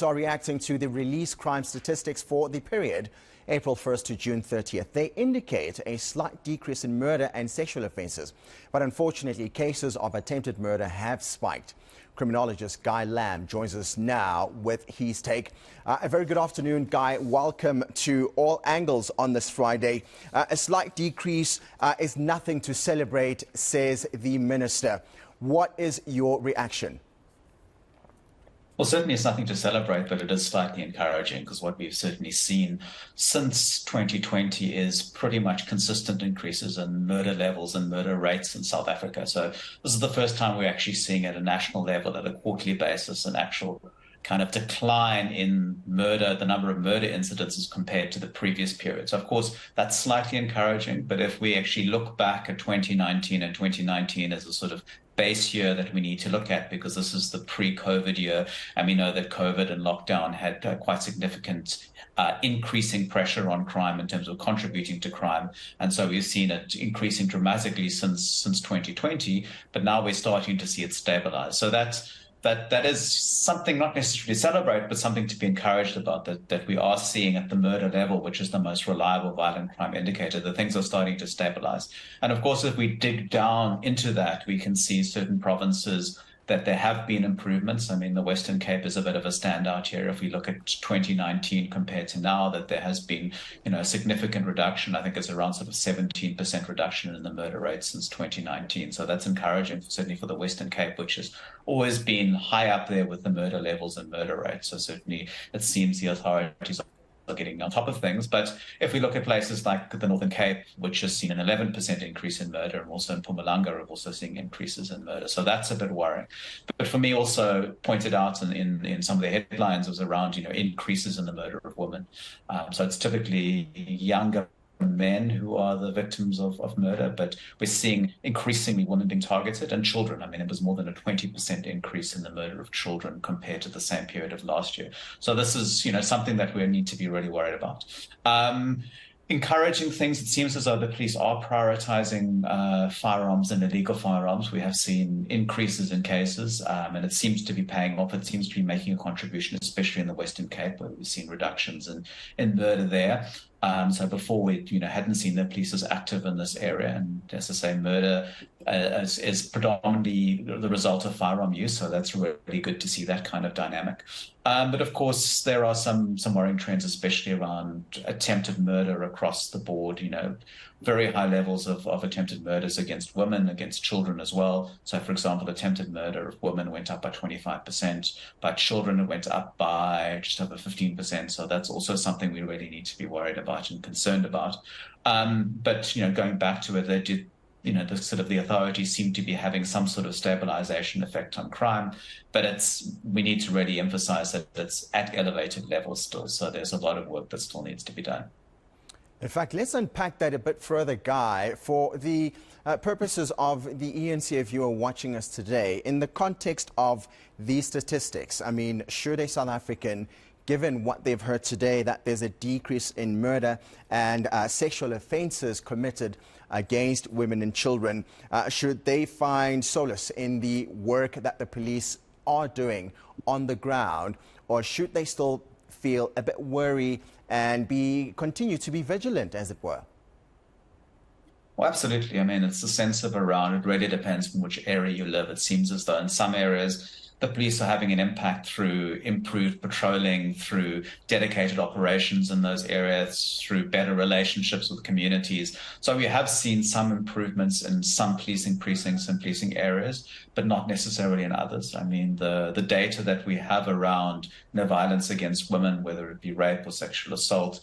Are reacting to the released crime statistics for the period April 1st to June 30th. They indicate a slight decrease in murder and sexual offences, but unfortunately cases of attempted murder have spiked. Criminologist Guy Lamb joins us now with his take. A very good afternoon, Guy. Welcome to All Angles on this Friday. A slight decrease is nothing to celebrate, says the minister. What is your reaction? Well, certainly it's nothing to celebrate, but it is slightly encouraging because what we've certainly seen since 2020 is pretty much consistent increases in murder levels and murder rates in South Africa. So this is the first time we're actually seeing at a national level, at a quarterly basis, an actual kind of decline in murder, the number of murder incidences compared to the previous period. So, of course, that's slightly encouraging. But if we actually look back at 2019 and 2019 as a sort of base year that we need to look at, because this is the pre-COVID year, and we know that COVID and lockdown had quite significant increasing pressure on crime in terms of contributing to crime. And so we've seen it increasing dramatically since 2020, but now we're starting to see it stabilize. So that is something not necessarily to celebrate, but something to be encouraged about, that we are seeing at the murder level, which is the most reliable violent crime indicator, that things are starting to stabilize. And of course, if we dig down into that, we can see certain provinces that there have been improvements. I mean, the Western Cape is a bit of a standout here. If we look at 2019 compared to now, that there has been, a significant reduction. I think it's around sort of 17% reduction in the murder rate since 2019. So that's encouraging, certainly for the Western Cape, which has always been high up there with the murder levels and murder rates. So certainly it seems the authorities are getting on top of things. But if we look at places like the Northern Cape, which has seen an 11% increase in murder, and also in Mpumalanga are also seeing increases in murder. So that's a bit worrying. But for me, also pointed out in some of the headlines was around, increases in the murder of women. So it's typically younger men who are the victims of murder, but we're seeing increasingly women being targeted, and children. I mean, it was more than a 20% increase in the murder of children compared to the same period of last year. So this is, something that we need to be really worried about. Encouraging things, it seems as though the police are prioritizing firearms and illegal firearms. We have seen increases in cases, and it seems to be paying off. It seems to be making a contribution, especially in the Western Cape, where we've seen reductions in murder there. So before we, hadn't seen the police as active in this area, and as I say, murder is predominantly the result of firearm use. So that's really good to see that kind of dynamic. But of course, there are some worrying trends, especially around attempted murder across the board. Very high levels of attempted murders against women, against children as well. So, for example, attempted murder of women went up by 25%, but children it went up by just over 15%. So that's also something we really need to be worried about and concerned about. But, going back to it, they did, the authorities seem to be having some sort of stabilization effect on crime, but we need to really emphasize that it's at elevated levels still. So there's a lot of work that still needs to be done. In fact, let's unpack that a bit further, Guy, for the purposes of the ENCF viewer watching us today. In the context of these statistics, I mean, should a South African, given what they've heard today, that there's a decrease in murder and sexual offences committed against women and children, should they find solace in the work that the police are doing on the ground, or should they still feel a bit worried and continue to be vigilant, as it were? Well, absolutely. I mean, it's the sense of around. It really depends on which area you live. It seems as though in some areas the police are having an impact through improved patrolling, through dedicated operations in those areas, through better relationships with communities. So we have seen some improvements in some policing precincts and policing areas, but not necessarily in others. I mean, the data that we have around violence against women, whether it be rape or sexual assault,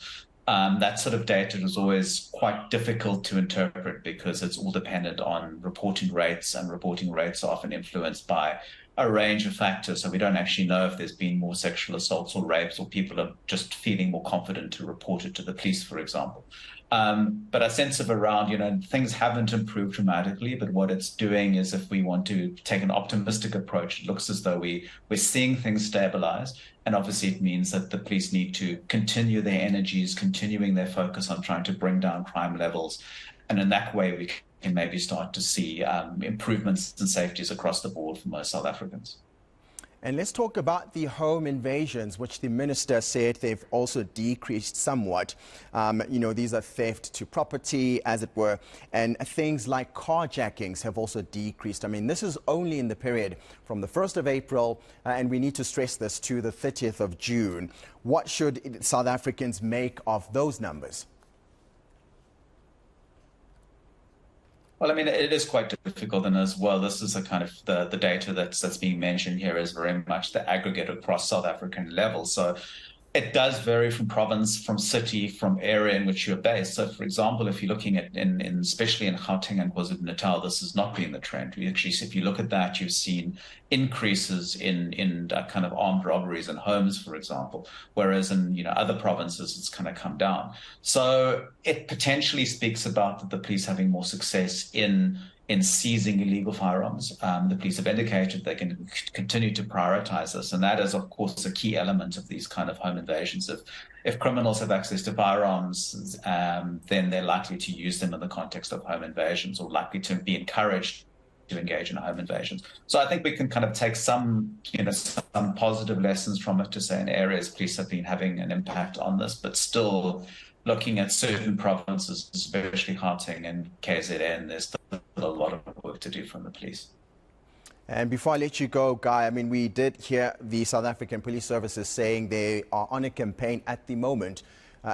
that sort of data is always quite difficult to interpret because it's all dependent on reporting rates, and reporting rates are often influenced by a range of factors. So we don't actually know if there's been more sexual assaults or rapes, or people are just feeling more confident to report it to the police, for example. But a sense of around, things haven't improved dramatically, but what it's doing is, if we want to take an optimistic approach, it looks as though we're seeing things stabilize. And obviously it means that the police need to continue their energies, continuing their focus on trying to bring down crime levels. And in that way, we can maybe start to see improvements in safeties across the board for most South Africans. And let's talk about the home invasions, which the minister said they've also decreased somewhat. These are theft to property, as it were, and things like carjackings have also decreased. I mean, this is only in the period from the 1st of April, and we need to stress this, to the 30th of June. What should South Africans make of those numbers? Well, I mean, it is quite difficult, and as well, this is a kind of the data that's being mentioned here is very much the aggregate across South African level. So it does vary from province, from city, from area in which you're based. So, for example, if you're looking at, especially in Gauteng and KwaZulu-Natal, this has not been the trend. We actually, if you look at that, you've seen increases in kind of armed robberies in homes, for example, whereas in other provinces it's kind of come down. So it potentially speaks about the police having more success in seizing illegal firearms. The police have indicated they can continue to prioritize this, and that is, of course, a key element of these kind of home invasions. If criminals have access to firearms, then they're likely to use them in the context of home invasions, or likely to be encouraged to engage in home invasions. So I think we can kind of take some positive lessons from it to say in areas police have been having an impact on this, but still looking at certain provinces, especially Gauteng and KZN, there's still a lot of work to do from the police. And before I let you go, Guy, I mean, we did hear the South African Police Services saying they are on a campaign at the moment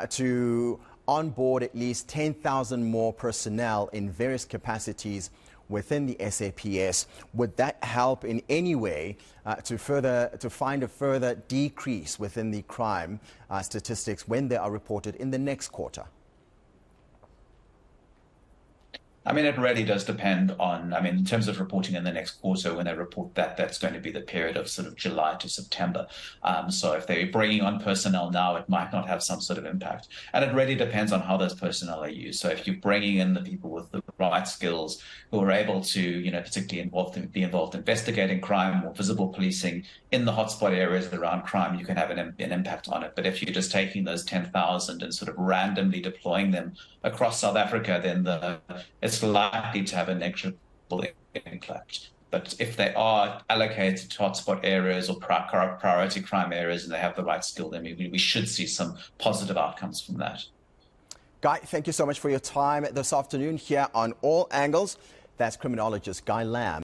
to onboard at least 10,000 more personnel in various capacities within the SAPS. Would that help in any way to find a further decrease within the crime statistics when they are reported in the next quarter? I mean, it really does depend on, in terms of reporting in the next quarter, when they report that, that's going to be the period of sort of July to September. So if they're bringing on personnel now, it might not have some sort of impact. And it really depends on how those personnel are used. So if you're bringing in the people with the right skills who are able to, particularly be involved in investigating crime or visible policing in the hotspot areas around crime, you can have an impact on it. But if you're just taking those 10,000 and sort of randomly deploying them across South Africa, then it's likely to have a negligible impact. But if they are allocated to hotspot areas or priority crime areas and they have the right skill, then we should see some positive outcomes from that. Guy, thank you so much for your time this afternoon here on All Angles. That's criminologist Guy Lamb.